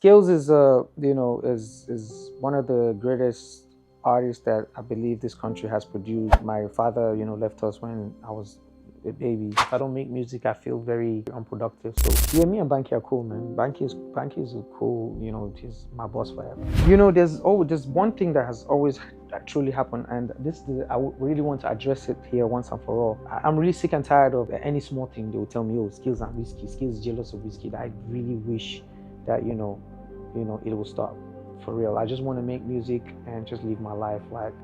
Skales is is one of the greatest artists that I believe this country has produced. My father, left us when I was a baby. If I don't make music, I feel very unproductive. So yeah, me and Banky are cool, man. Banky is cool. He's my boss forever. There's one thing that has always truly happened, and really want to address it here once and for all. I'm really sick and tired of any small thing they will tell me, oh, Skills and Whiskey, Skills is jealous of Whiskey. I really wish that it will stop for real. I just want to make music and just live my life like.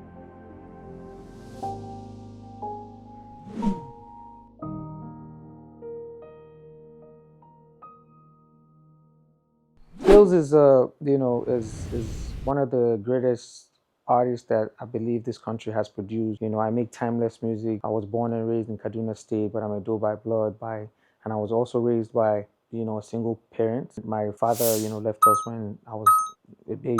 Skills is one of the greatest artists that I believe this country has produced. I make timeless music. I was born and raised in Kaduna State, but I'm a Doe by blood and I was also raised by a single parent. My father, left us when I was a baby,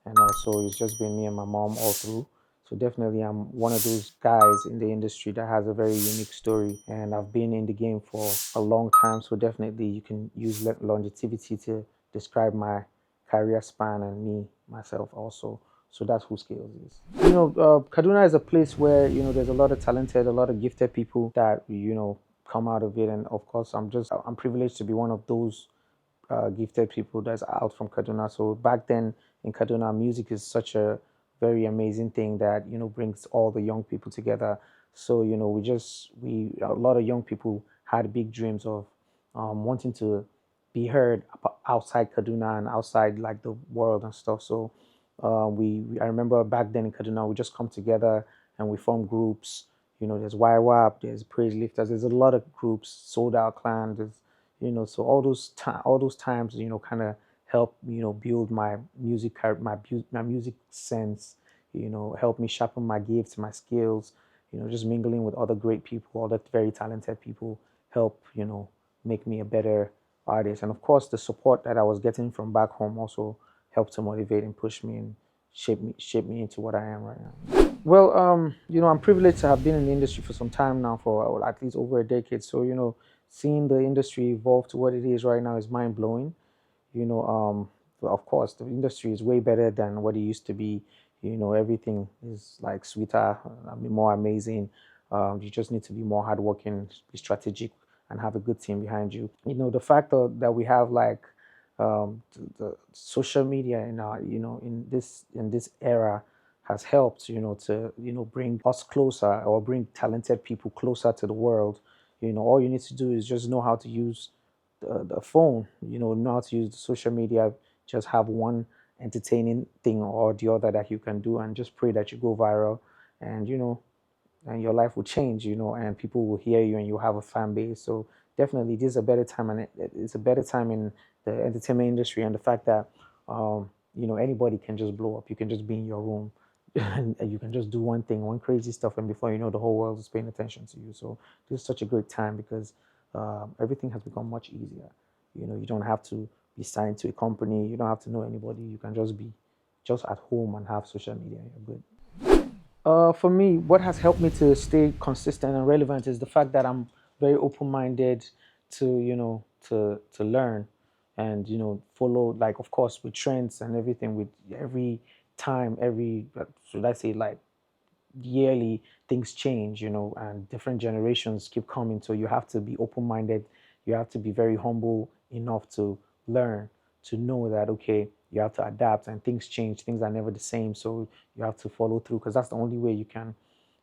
and also it's just been me and my mom all through. So definitely, I'm one of those guys in the industry that has a very unique story, and I've been in the game for a long time. So definitely, you can use longevity to describe my career span and me myself also. So that's who Scales is. Kaduna is a place where there's a lot of talented, a lot of gifted people that come out of it, and of course, I'm privileged to be one of those gifted people that's out from Kaduna. So back then in Kaduna, music is such a very amazing thing that brings all the young people together. So we a lot of young people had big dreams of wanting to be heard outside Kaduna and outside like the world and stuff. So I remember back then in Kaduna, we just come together and we form groups. There's YWAP, there's Praise Lifters, there's a lot of groups, Sold Out Clan, so all those times kind of help build my my music sense, help me sharpen my gifts, my skills, just mingling with other great people, other very talented people, help make me a better artist. And of course the support that I was getting from back home also helped to motivate and push me and shape me into what I am right now. Well, I'm privileged to have been in the industry for some time now, for at least over a decade. So, seeing the industry evolve to what it is right now is mind blowing. Well, of course, the industry is way better than what it used to be. Everything is like sweeter, more amazing. You just need to be more hardworking, be strategic, and have a good team behind you. The fact that we have like the social media in our, in this era has helped, to bring us closer or bring talented people closer to the world. All you need to do is just know how to use the phone, know how to use the social media, just have one entertaining thing or the other that you can do, and just pray that you go viral, and and your life will change, and people will hear you and you'll have a fan base. So definitely this is a better time, and it's a better time in the entertainment industry, and the fact that anybody can just blow up. You can just be in your room and you can just do one thing, one crazy stuff, and before you know, the whole world is paying attention to you. So this is such a great time because everything has become much easier. You don't have to be signed to a company. You don't have to know anybody. You can just be just at home and have social media. You're good. For me, what has helped me to stay consistent and relevant is the fact that I'm very open-minded to, to learn and, follow, like, of course, with trends and everything, with every time, should I say, like, yearly things change, and different generations keep coming. So you have to be open-minded. You have to be very humble enough to learn, to know that, okay, you have to adapt and things change. Things are never the same. So you have to follow through because that's the only way you can,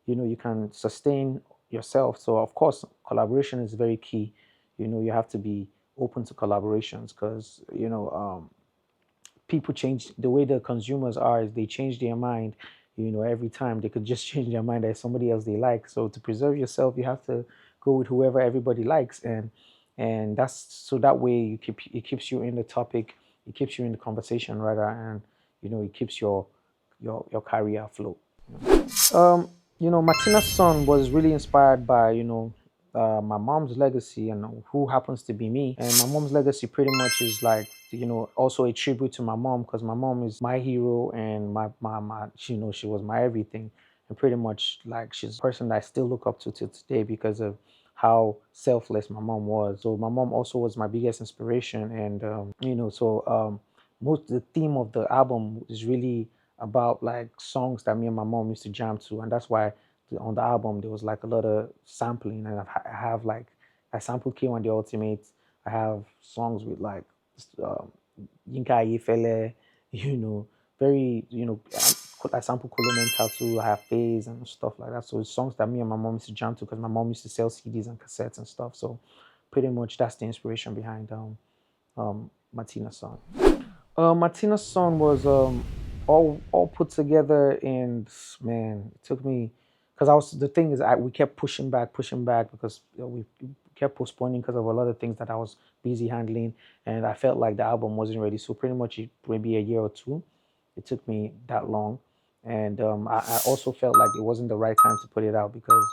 you can sustain yourself. So of course, collaboration is very key. You have to be open to collaborations because, people change. The way the consumers are is they change their mind, every time. They could just change their mind. There's somebody else they like. So to preserve yourself, you have to go with whoever everybody likes, and that's so that way it keeps you in the topic, it keeps you in the conversation rather, and it keeps your career afloat. Martina's son was really inspired by, my mom's legacy and who happens to be me. And my mom's legacy pretty much is like, also a tribute to my mom because my mom is my hero and she was my everything. And pretty much like she's a person that I still look up to today because of how selfless my mom was. So my mom also was my biggest inspiration. And, so most the theme of the album is really about like songs that me and my mom used to jam to, and that's why on the album there was like a lot of sampling, and I have like I sampled K1 the Ultimate. I have songs with like um, Yinka Ayefele, you know, very I sample Kolo Mental too. I have Phase and stuff like that. So it's songs that me and my mom used to jam to because my mom used to sell CDs and cassettes and stuff. So pretty much that's the inspiration behind Martina's song. Martina's song was all put together, and man, it took me because I was the thing is we kept pushing back because we kept postponing because of a lot of things that I was busy handling, and I felt like the album wasn't ready. So pretty much maybe a year or two, it took me that long, and I also felt like it wasn't the right time to put it out because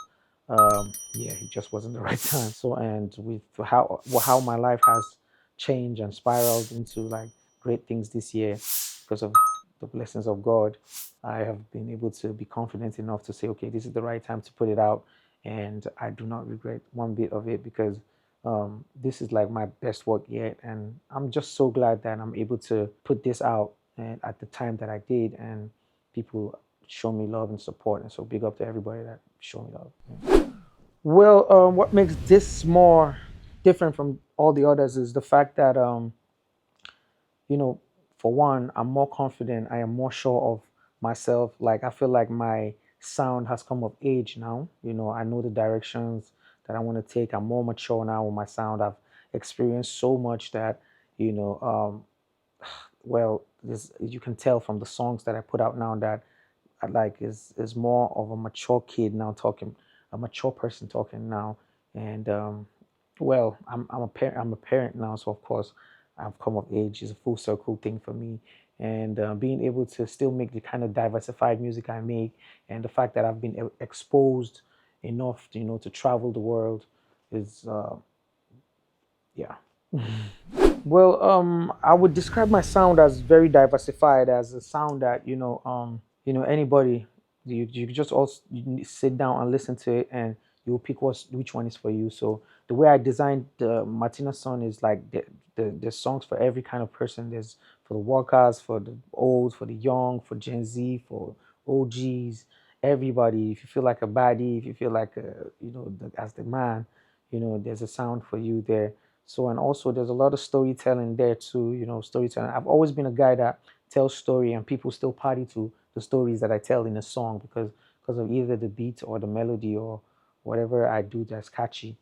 yeah, it just wasn't the right time. So and with how my life has changed and spiraled into like great things this year because of the blessings of God, I have been able to be confident enough to say, okay, this is the right time to put it out, and I do not regret one bit of it because this is like my best work yet, and I'm just so glad that I'm able to put this out and at the time that I did, and people show me love and support, and so big up to everybody that show me love. Yeah. Well, what makes this more different from all the others is the fact that you know, for one, I'm more confident. I am more sure of myself. Like I feel like my sound has come of age now. You know, I know the directions that I want to take. I'm more mature now with my sound. I've experienced so much that, you know, well, this you can tell from the songs that I put out now that I like is more of a mature kid now talking, a mature person talking now, and well, I'm a parent. I'm a parent now, so of course, I've come of age. Is a full circle thing for me, and being able to still make the kind of diversified music I make, and the fact that I've been exposed enough, you know, to travel the world, is yeah. Well, I would describe my sound as very diversified, as a sound that anybody you just also sit down and listen to it, and you'll pick which one is for you. So the way I designed the Martina song is like there's songs for every kind of person. There's for the workers, for the old, for the young, for Gen Z, for OGs, everybody. If you feel like a baddie, if you feel like as the man, there's a sound for you there. So, and also there's a lot of storytelling there too, storytelling. I've always been a guy that tells story, and people still party to the stories that I tell in a song because of either the beat or the melody or whatever I do that's catchy.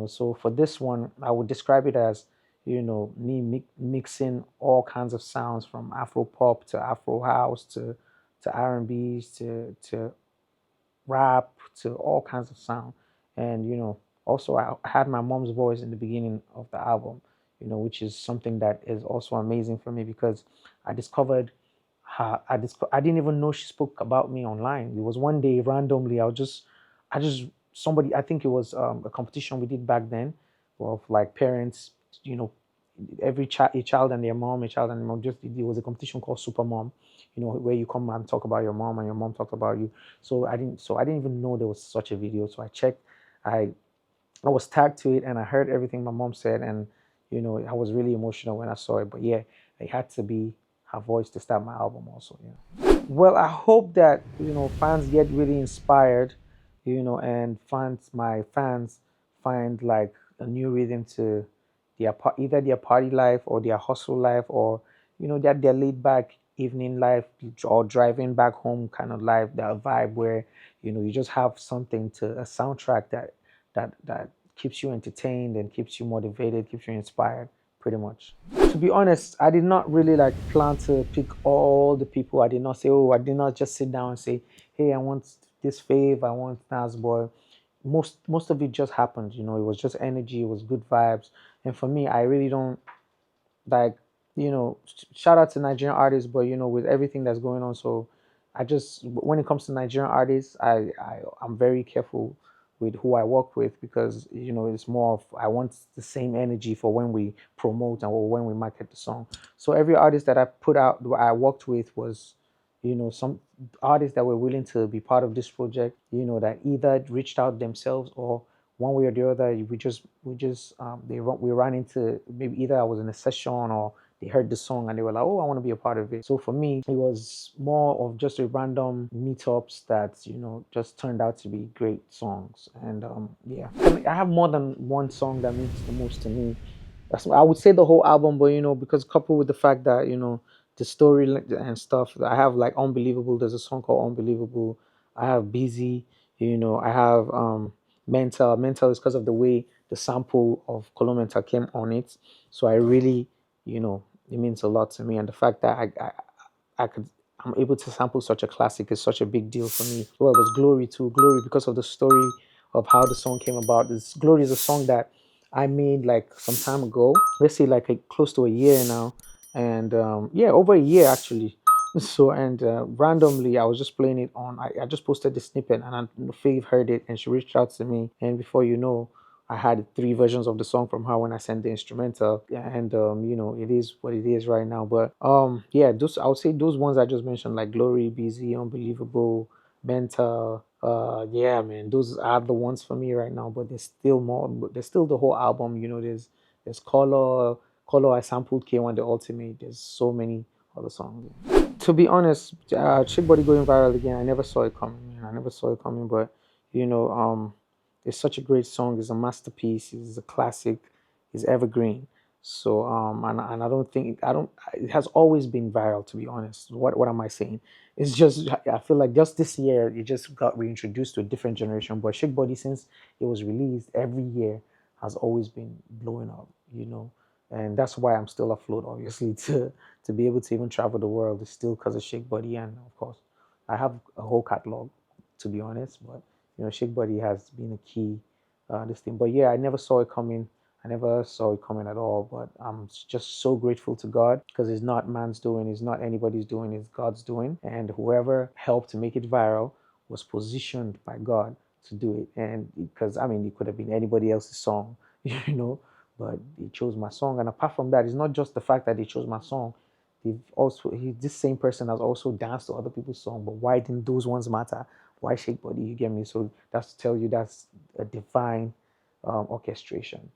So for this one, I would describe it as, me mixing all kinds of sounds from Afro pop to Afro house to R&Bs to rap to all kinds of sound. And also I had my mom's voice in the beginning of the album, which is something that is also amazing for me because I discovered I didn't even know she spoke about me online. It was one day randomly I just somebody I think it was a competition we did back then of like parents, you know, a child and their mom, a child and their mom. Just it was a competition called Super Mom, where you come and talk about your mom and your mom talked about you. So I didn't even know there was such a video. So I checked, I I was tagged to it, and I heard everything my mom said, and I was really emotional when I saw it. But yeah, it had to be her voice to start my album also. Yeah. Well, I hope that fans get really inspired, and my fans find like a new rhythm to either their party life or their hustle life, or their laid back evening life or driving back home kind of life, that vibe where you just have something to a soundtrack that keeps you entertained and keeps you motivated, keeps you inspired, pretty much. To be honest, I did not really like plan to pick all the people. I did not say, oh, I did not just sit down and say, hey, I want this fave, I want Nas Boy. Most of it just happened. It was just energy, it was good vibes. And for me, I really don't like shout out to Nigerian artists, but with everything that's going on, so I just when it comes to Nigerian artists, I'm very careful with who I work with because it's more of I want the same energy for when we promote and when we market the song. So every artist that I put out that I worked with was some artists that were willing to be part of this project, that either reached out themselves or one way or the other we ran into maybe either I was in a session or they heard the song and they were like, oh, I want to be a part of it. So for me, it was more of just a random meetups that, just turned out to be great songs. And yeah, I have more than one song that means the most to me. I would say the whole album, but because coupled with the fact that the story and stuff, I have like Unbelievable. There's a song called Unbelievable. I have Busy. I have Mental. Mental is because of the way the sample of Mental came on it. So I really, it means a lot to me, and the fact that I could. I'm able to sample such a classic is such a big deal for me. Well, there's Glory too. Glory because of the story of how the song came about. This Glory is a song that I made like some time ago. Let's say like close to a year now, and yeah, over a year actually. So and randomly, I was just playing it on. I just posted the snippet, and Faith heard it, and she reached out to me, and before you know, I had three versions of the song from her when I sent the instrumental, and it is what it is right now. But yeah, those I would say those ones I just mentioned, like Glory, Busy, Unbelievable, Mental. Yeah, man, those are the ones for me right now. But there's still more. But there's still the whole album. There's Color. I sampled K1 The Ultimate. There's so many other songs. To be honest, Chick Body going viral again. I never saw it coming. Man. I never saw it coming. But it's such a great song. It's a masterpiece. It's a classic. It's evergreen. So and I don't think I don't. It has always been viral. To be honest, what am I saying? It's just I feel like just this year it just got reintroduced to a different generation. But Shake Body since it was released every year has always been blowing up. And that's why I'm still afloat. Obviously, to be able to even travel the world is still because of Shake Body, and of course, I have a whole catalog, to be honest. But Shake Body has been a key this thing. But yeah, I never saw it coming. I never saw it coming at all. But I'm just so grateful to God because it's not man's doing, it's not anybody's doing, it's God's doing. And whoever helped to make it viral was positioned by God to do it. And because I mean, it could have been anybody else's song, but he chose my song. And apart from that, it's not just the fact that they chose my song. This same person has also danced to other people's song. But why didn't those ones matter? Why Shake Body? You get me? So that's to tell you that's a divine orchestration.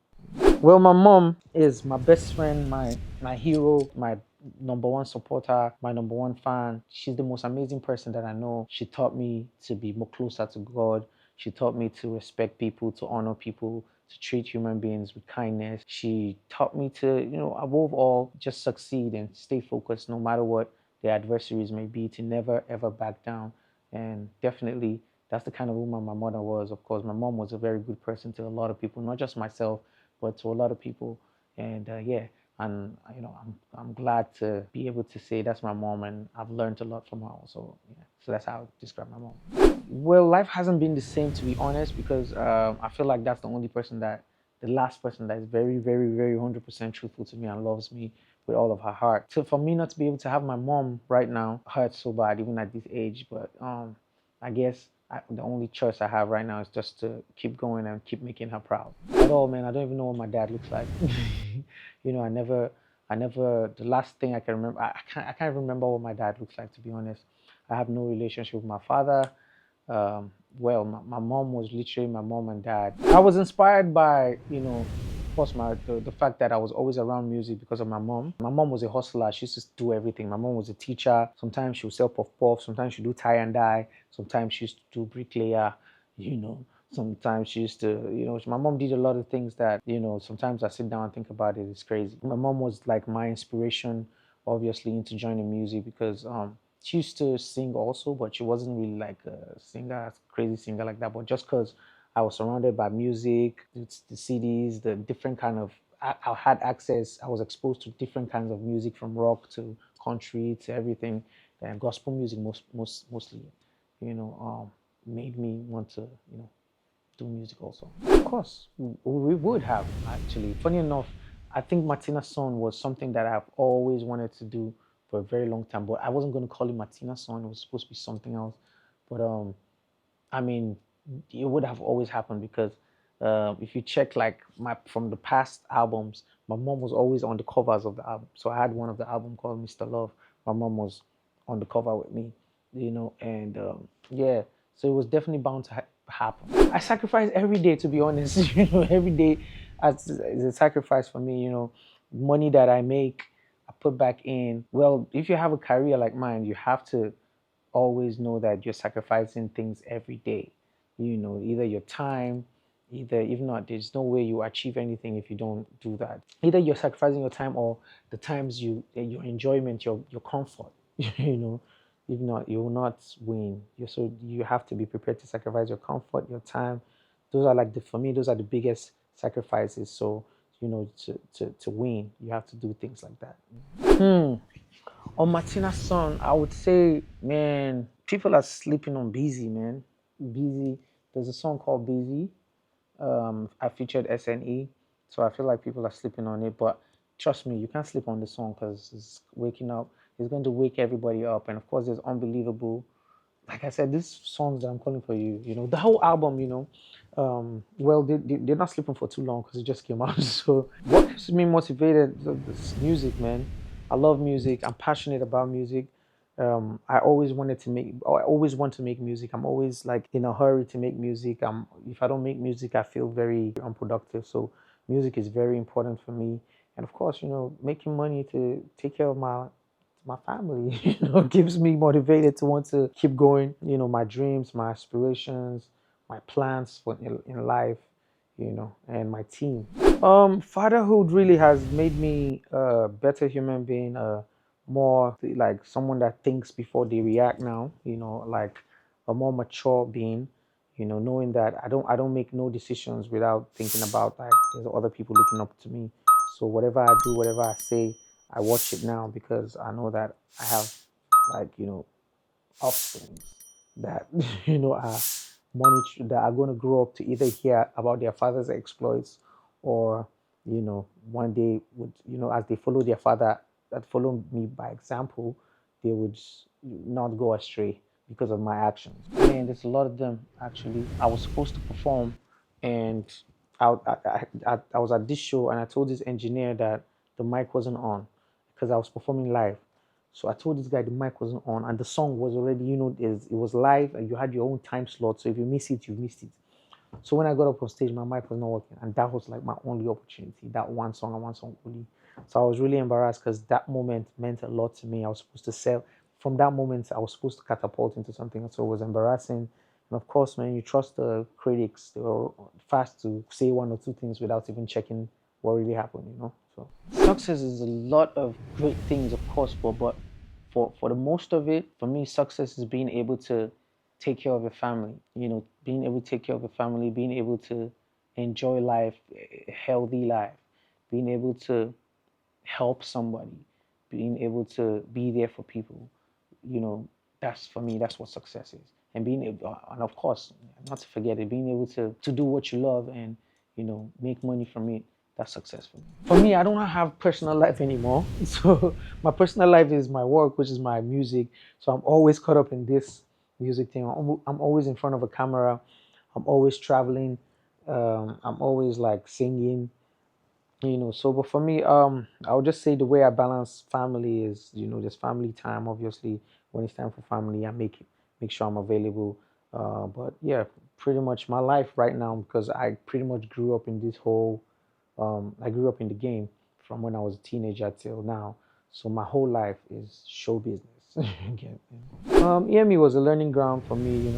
Well, my mom is my best friend, my hero, my number one supporter, my number one fan. She's the most amazing person that I know. She taught me to be more closer to God. She taught me to respect people, to honor people, to treat human beings with kindness. She taught me to, above all, just succeed and stay focused no matter what the adversaries may be, to never ever back down. And definitely that's the kind of woman my mother was. Of course, my mom was a very good person to a lot of people, not just myself, but to a lot of people. And yeah, and I'm glad to be able to say that's my mom, and I've learned a lot from her also. Yeah, so that's how I describe my mom. Well, life hasn't been the same, to be honest, because I feel like that's the last person that is very, very, very 100% truthful to me and loves me with all of her heart. So for me not to be able to have my mom right now hurts so bad, even at this age. But I guess the only choice I have right now is just to keep going and keep making her proud. At all, man, I don't even know what my dad looks like. The last thing I can remember, I can't remember what my dad looks like, to be honest. I have no relationship with my father. Well, my mom was literally my mom and dad. I was inspired by, of course, the fact that I was always around music because of my mom. My mom was a hustler. She used to do everything. My mom was a teacher. Sometimes she would sell puff puff. Sometimes she would do tie and dye. Sometimes she used to do bricklayer. You know, sometimes she used to, my mom did a lot of things that, sometimes I sit down and think about it. It's crazy. My mom was like my inspiration, obviously, into joining music because she used to sing also, but she wasn't really like a singer, a crazy singer like that. But just because I was surrounded by music, the CDs, the different kind of, I had access, I was exposed to different kinds of music from rock to country to everything, and gospel music mostly, made me want to, do music also. Of course, we would have actually. Funny enough, I think Martina's son was something that I've always wanted to do for a very long time, but I wasn't going to call it Martina's son. It was supposed to be something else. But I mean, it would have always happened because if you check like my from the past albums, my mom was always on the covers of the album. So I had one of the album called Mr. Love. My mom was on the cover with me, and yeah, so it was definitely bound to happen. I sacrifice every day, to be honest. Every day is a sacrifice for me. Money that I make, I put back in. Well, if you have a career like mine, you have to always know that you're sacrificing things every day. Either your time, either if not, there's no way you achieve anything if you don't do that. Either you're sacrificing your time or the times your enjoyment, your comfort. you know, if not, you will not win. So you have to be prepared to sacrifice your comfort, your time. Those are like for me, those are the biggest sacrifices. So to win, you have to do things like that. On Martina's song, I would say, man, people are sleeping on Busy, man. Busy. There's a song called Busy. I featured SNE, so I feel like people are sleeping on it. But trust me, you can't sleep on the song because it's waking up. It's going to wake everybody up, and of course, there's Unbelievable. Like I said, these songs that I'm calling for you, the whole album, well, they're not sleeping for too long because it just came out. So what keeps me motivated? This music, man. I love music. I'm passionate about music. I always wanted to make. I always want to make music. I'm always like in a hurry to make music. If I don't make music, I feel very unproductive. So music is very important for me. And of course, making money to take care of my family, keeps me motivated to want to keep going. My dreams, my aspirations, my plans in life, and my team. Fatherhood really has made me a better human being, more like someone that thinks before they react now, like a more mature being, knowing that I don't make no decisions without thinking about like there's other people looking up to me. So whatever I do, whatever I say, I watch it now because I know that I have like, offspring that are that are going to grow up to either hear about their father's exploits or one day would as they follow their father, that follow me by example, they would not go astray because of my actions. Man, there's a lot of them actually. I was supposed to perform, and I was at this show, and I told this engineer that the mic wasn't on because I was performing live. So I told this guy the mic wasn't on, and the song was already, it was live, and you had your own time slot. So if you miss it, you missed it. So when I got up on stage, my mic was not working, and that was like my only opportunity. That one song and one song only. So I was really embarrassed because that moment meant a lot to me. I was supposed to sell. From that moment, I was supposed to catapult into something. So it was embarrassing. And of course, man, you trust the critics. They were fast to say one or two things without even checking what really happened. So success is a lot of great things, of course, but for the most of it, for me, success is being able to take care of your family. Being able to take care of your family, being able to enjoy life, a healthy life, being able to help somebody, being able to be there for people. That's for me. That's what success is. And being able, and of course, not to forget it, being able to do what you love and make money from it. That's successful. For me, I don't have personal life anymore. So my personal life is my work, which is my music. So I'm always caught up in this music thing. I'm always in front of a camera. I'm always traveling. I'm always like singing. So but for me, I would just say the way I balance family is, there's family time. Obviously, when it's time for family, I make sure I'm available. But yeah, pretty much my life right now, because I pretty much grew up in this whole I grew up in the game from when I was a teenager till now. So my whole life is show business. EME was a learning ground for me.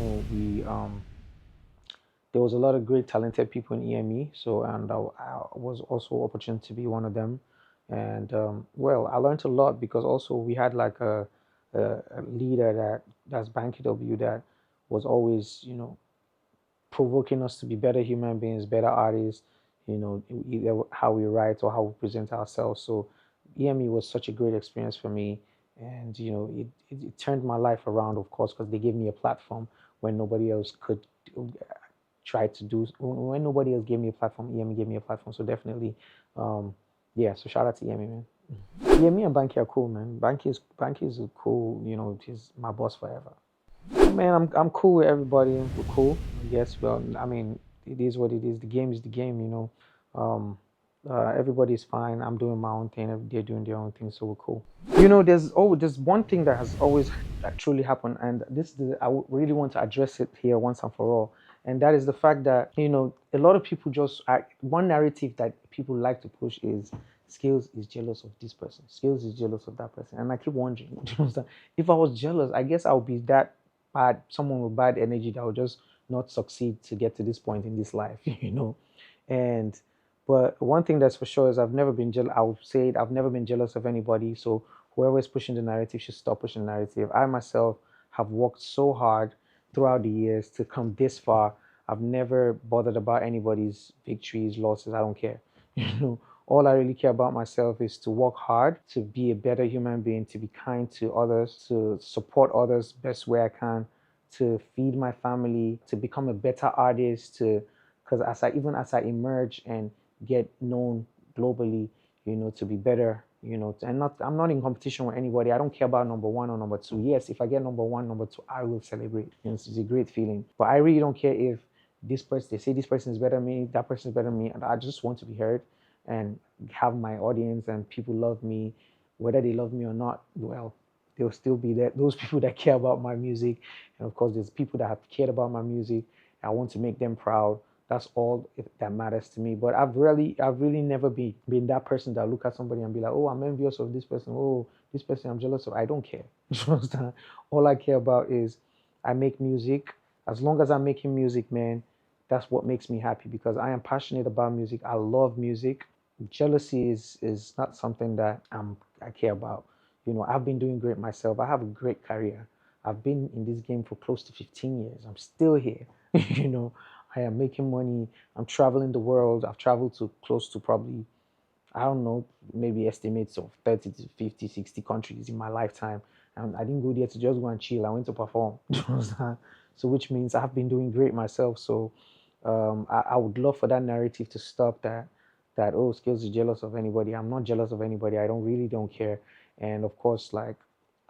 There was a lot of great talented people in EME. So and I was also opportunity to be one of them. And well, I learned a lot because also we had like a leader that's Banky W that was always provoking us to be better human beings, better artists, either how we write or how we present ourselves. So EME was such a great experience for me. And, it turned my life around, of course, because they gave me a platform when nobody else could try to do, when nobody else gave me a platform, EME gave me a platform. So definitely, yeah, so shout out to EME, man. Yeah, me and Banky are cool, man. Banky is cool, he's my boss forever. Man, I'm cool with everybody. We're cool, I guess. Well, I mean, it is what it is. The game is the game. Everybody's fine. I'm doing my own thing. They're doing their own thing, so we're cool. There's one thing that has always truly happened, and really want to address it here once and for all, and that is the fact that a lot of people one narrative that people like to push is Skills is jealous of this person. Skills is jealous of that person. And I keep wondering, do you understand? If I was jealous, I guess I would be that bad, someone with bad energy that would just not succeed to get to this point in this life, And but one thing that's for sure is I've never been jealous. I would say it, I've never been jealous of anybody. So whoever is pushing the narrative should stop pushing the narrative. I myself have worked so hard throughout the years to come this far. I've never bothered about anybody's victories, losses. I don't care. You know, all I really care about myself is to work hard, to be a better human being, to be kind to others, to support others best way I can, to feed my family, to become a better artist, to because as I emerge and get known globally, to be better, and not I'm not in competition with anybody. I don't care about number one or number two. Yes, if I get number one, number two, I will celebrate. It's a great feeling. But I really don't care if they say this person is better than me, that person is better than me, and I just want to be heard and have my audience and people love me, whether they love me or not. Well, there'll still be there those people that care about my music, and of course, there's people that have cared about my music. I want to make them proud. That's all that matters to me. But I've really never been that person that look at somebody and be like, oh, I'm envious of this person. Oh, this person I'm jealous of. I don't care. You understand? All I care about is I make music. As long as I'm making music, man, that's what makes me happy because I am passionate about music. I love music. Jealousy is not something that I care about. I've been doing great myself. I have a great career. I've been in this game for close to 15 years. I'm still here. you know, I am making money. I'm traveling the world. I've traveled to close to probably, I don't know, maybe estimates of 30 to 50, 60 countries in my lifetime. And I didn't go there to just go and chill. I went to perform. So which means I've been doing great myself. So I would love for that narrative to stop that oh, Skills is jealous of anybody. I'm not jealous of anybody. I don't care. And of course, like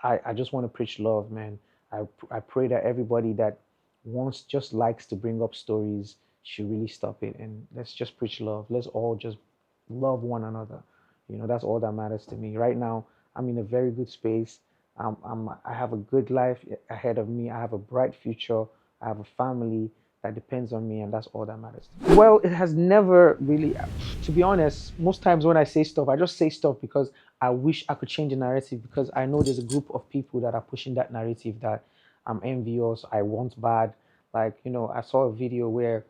I just want to preach love, man. I pray that everybody that wants just likes to bring up stories should really stop it and let's just preach love. Let's all just love one another. That's all that matters to me. Right now, I'm in a very good space. I have a good life ahead of me. I have a bright future. I have a family that depends on me, and that's all that matters to me. Well, it has never really, to be honest, most times when I say stuff, I just say stuff because I wish I could change the narrative because I know there's a group of people that are pushing that narrative that I'm envious, I want bad. Like, I saw a video where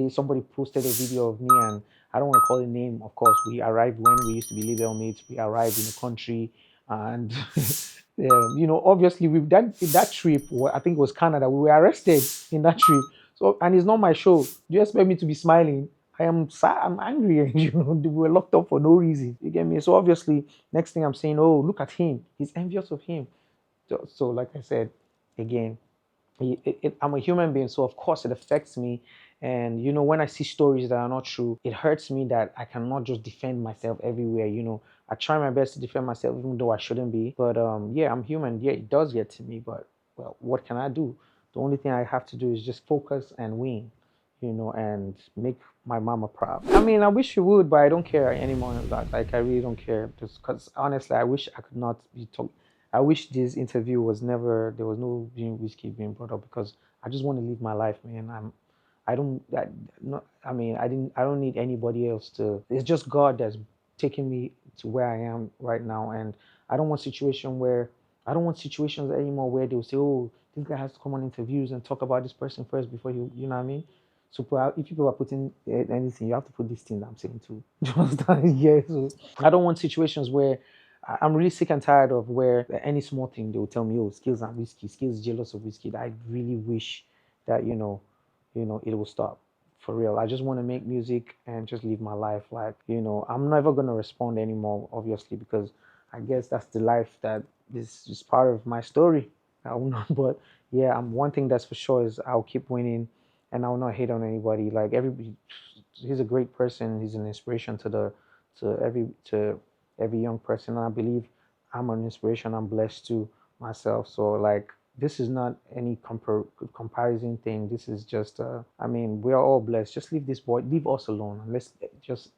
somebody posted a video of me and I don't want to call the name. Of course, we arrived when we used to be label mates. We arrived in the country, and yeah, obviously, with that trip, I think it was Canada. We were arrested in that trip. So, and it's not my show. Do you expect me to be smiling? I am sad. I'm angry. We were locked up for no reason. You get me? So obviously, next thing I'm saying, oh, look at him. He's envious of him. So like I said, again, I'm a human being, so of course it affects me. And when I see stories that are not true, it hurts me that I cannot just defend myself everywhere. I try my best to defend myself, even though I shouldn't be. But yeah, I'm human. Yeah, it does get to me. But well, what can I do? The only thing I have to do is just focus and win, and make my mama proud. I mean, I wish you would, but I don't care anymore. Like, I really don't care. Just because honestly, I wish I could not be talking. I wish this interview was never there was no whiskey being brought up because I just want to live my life, man. I don't I, not I mean I don't need anybody else to. It's just God that's taking me to where I am right now, and I don't want I don't want situations anymore where they'll say, oh, this guy has to come on interviews and talk about this person first before you know what I mean. So if people are putting anything, you have to put this thing that I'm saying too. Do you understand? Yeah. So I don't want situations where I'm really sick and tired of where any small thing they will tell me, oh, Skills and whiskey, Skills jealous of whiskey. I really wish that it will stop for real. I just want to make music and just live my life. Like, I'm never gonna respond anymore, obviously, because I guess that's the life that this is part of my story. I will not, but yeah, one thing that's for sure is I'll keep winning, and I will not hate on anybody. Like everybody, he's a great person. He's an inspiration to every young person. And I believe I'm an inspiration. I'm blessed to myself. So like this is not any comparison thing. This is just I mean, we are all blessed. Just leave us alone, and let's just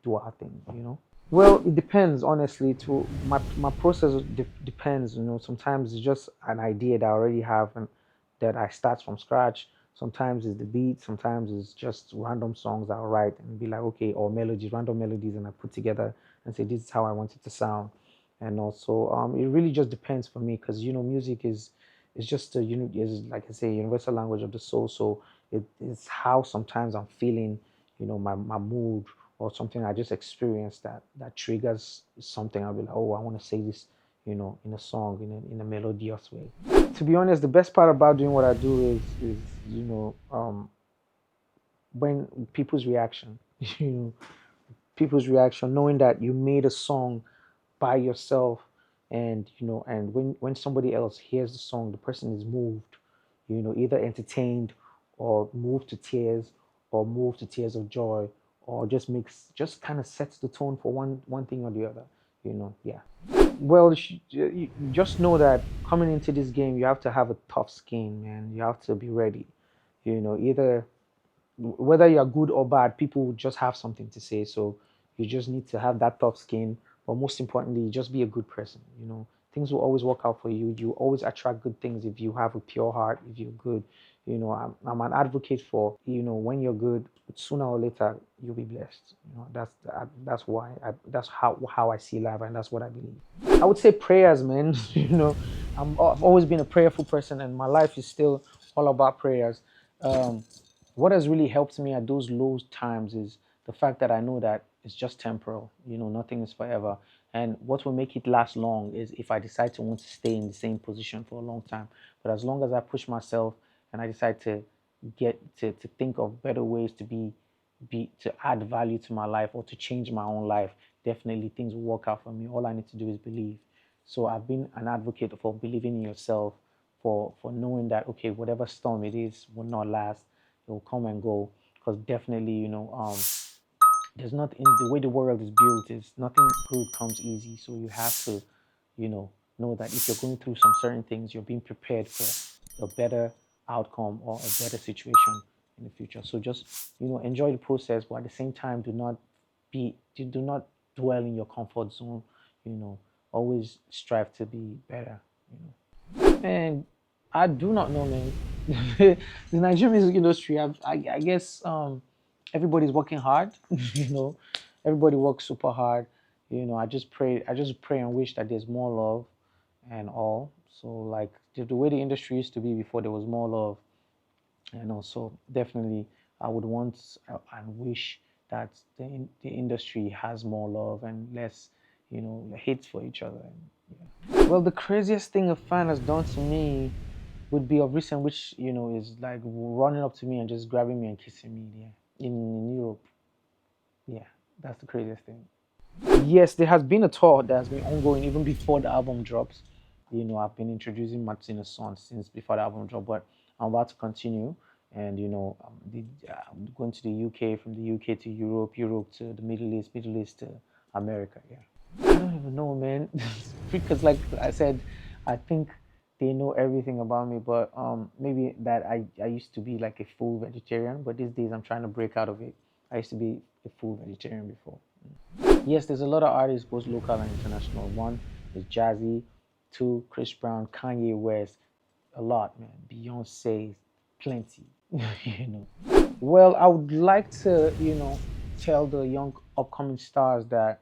do our thing. Well, it depends, honestly. To my process depends. Sometimes it's just an idea that I already have and that I start from scratch. Sometimes it's the beat. Sometimes it's just random songs that I write and be like, okay, or melodies, random melodies, and I put together and say this is how I want it to sound. And also, it really just depends for me because music is just a is like I say, universal language of the soul. So it's how sometimes I'm feeling, my mood or something I just experienced that triggers something. I'll be like, oh, I want to say this, in a song, in a melodious way. To be honest, the best part about doing what I do is when people's reaction, you know, people's reaction, knowing that you made a song by yourself, and when somebody else hears the song, the person is moved, either entertained or moved to tears or moved to tears of joy, or just kind of sets the tone for one thing or the other, yeah. Well, you just know that coming into this game, you have to have a tough skin, man. You have to be ready. Either whether you're good or bad, people will just have something to say. So you just need to have that tough skin. But most importantly, just be a good person. Things will always work out for you. You always attract good things if you have a pure heart, if you're good. I'm an advocate for, when you're good, sooner or later, you'll be blessed. That's why that's how I see life, and that's what I believe. I would say prayers, man. I've always been a prayerful person, and my life is still all about prayers. Um, what has really helped me at those low times is the fact that I know that it's just temporal. Nothing is forever. And what will make it last long is if I decide to want to stay in the same position for a long time. But as long as I push myself and I decide to get to think of better ways to add value to my life or to change my own life, definitely things will work out for me. All I need to do is believe. So I've been an advocate for believing in yourself, for knowing that okay, whatever storm it is will not last. It will come and go. Because definitely, there's not in the way the world is built is nothing good comes easy. So you have to, you know that if you're going through some certain things, you're being prepared for a better outcome or a better situation in the future. So just enjoy the process, but at the same time, do not dwell in your comfort zone. You know, always strive to be better. And I do not know, man. The Nigerian music industry, I guess everybody's working hard. you know, everybody works super hard. I just pray and wish that there's more love and all. So like the way the industry used to be before there was more love, and also definitely I would want and wish that the industry has more love and less, hate for each other. Well, the craziest thing a fan has done to me would be of recent, which is like running up to me and just grabbing me and kissing me. Yeah, in Europe. Yeah, that's the craziest thing. Yes, there has been a tour that has been ongoing even before the album drops. I've been introducing Martina's song since before the album dropped, but I'm about to continue. And I'm going to the UK, from the UK to Europe, Europe to the Middle East, Middle East to America. Yeah. I don't even know, man. Because, like I said, I think they know everything about me. But maybe that I used to be like a full vegetarian, but these days I'm trying to break out of it. I used to be a full vegetarian before. Yes, there's a lot of artists, both local and international. One is Jazzy, two Chris Brown, Kanye West, a lot, man. Beyonce, plenty. you know. Well, I would like to, tell the young upcoming stars that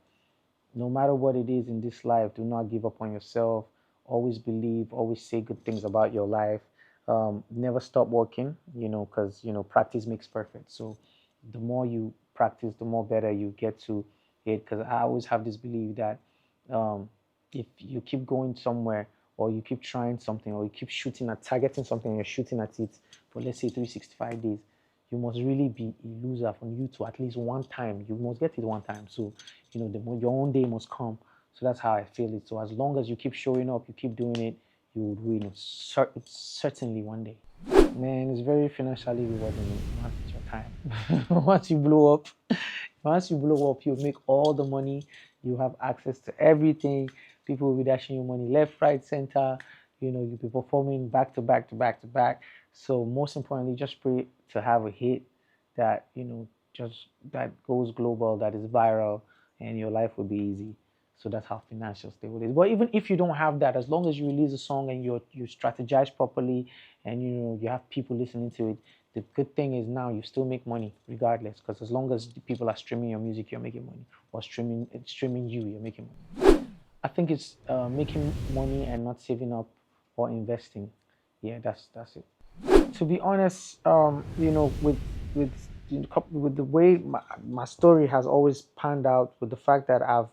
no matter what it is in this life, do not give up on yourself. Always believe, always say good things about your life. Never stop working, because, practice makes perfect. So the more you practice, the more better you get to it. Because I always have this belief that um, if you keep going somewhere or you keep trying something or you keep shooting at targeting something and you're shooting at it for let's say 365 days, you must really be a loser from you to at least one time. You must get it one time. So, your own day must come. So that's how I feel it. So as long as you keep showing up, you keep doing it, you would win. Certainly one day. Man, it's very financially rewarding once it's your time. once you blow up, once you blow up, you make all the money. You have access to everything. People will be dashing you money left, right, center. You'll be performing back to back to back to back. So most importantly, just pray to have a hit that just that goes global, that is viral, and your life will be easy. So that's how financial stable is. But even if you don't have that, as long as you release a song and you strategize properly, and you have people listening to it, The good thing is now you still make money regardless, because as long as the people are streaming your music, you're making money, or streaming you, you're making money. I think it's making money and not saving up or investing. Yeah, that's it. To be honest, with with the way my story has always panned out, with the fact that I've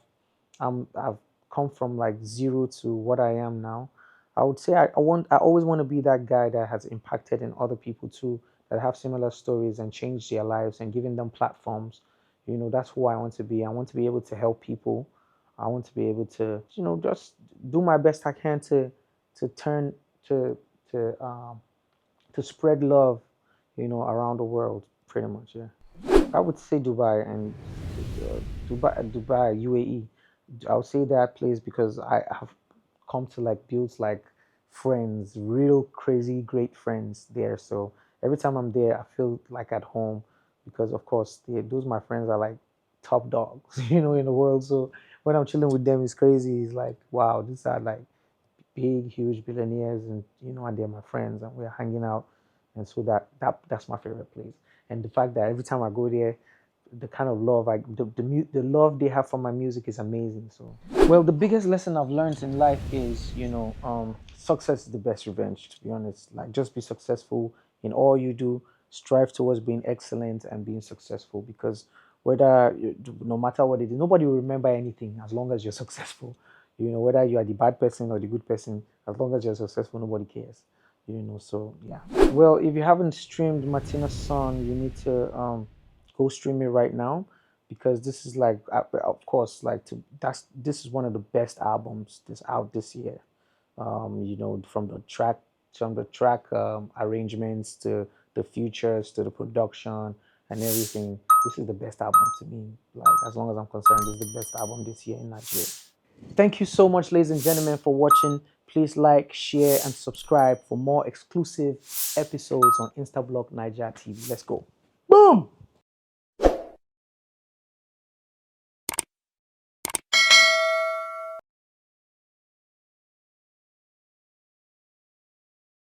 come from like zero to what I am now. I would say I always want to be that guy that has impacted in other people too, that have similar stories and changed their lives and giving them platforms. That's who I want to be. I want to be able to help people. I want to be able to, just do my best I can to turn to to um to spread love, around the world, pretty much. Yeah. I would say Dubai and Dubai, UAE. I would say that place because I have come to like build like friends, real crazy great friends there. So every time I'm there, I feel like at home because of course those my friends are like top dogs, in the world. So when I'm chilling with them, it's crazy. It's like wow, these are like big, huge billionaires, and and they're my friends, and we're hanging out, and so that's my favorite place. And the fact that every time I go there, the kind of love the love they have for my music is amazing. So, well, the biggest lesson I've learned in life is, success is the best revenge. To be honest, like just be successful in all you do. Strive towards being excellent and being successful because no matter what it is, nobody will remember anything as long as you're successful. Whether you are the bad person or the good person, as long as you're successful, nobody cares. So yeah. Well, if you haven't streamed Martina's song, you need to go stream it right now because this is like, of course, like this is one of the best albums this out this year. From the track arrangements to the features to the production and everything. This is the best album to me. Like as long as I'm concerned, this is the best album this year in Nigeria. Thank you so much, ladies and gentlemen, for watching. Please like, share, and subscribe for more exclusive episodes on Instablog Niger TV. Let's go. Boom!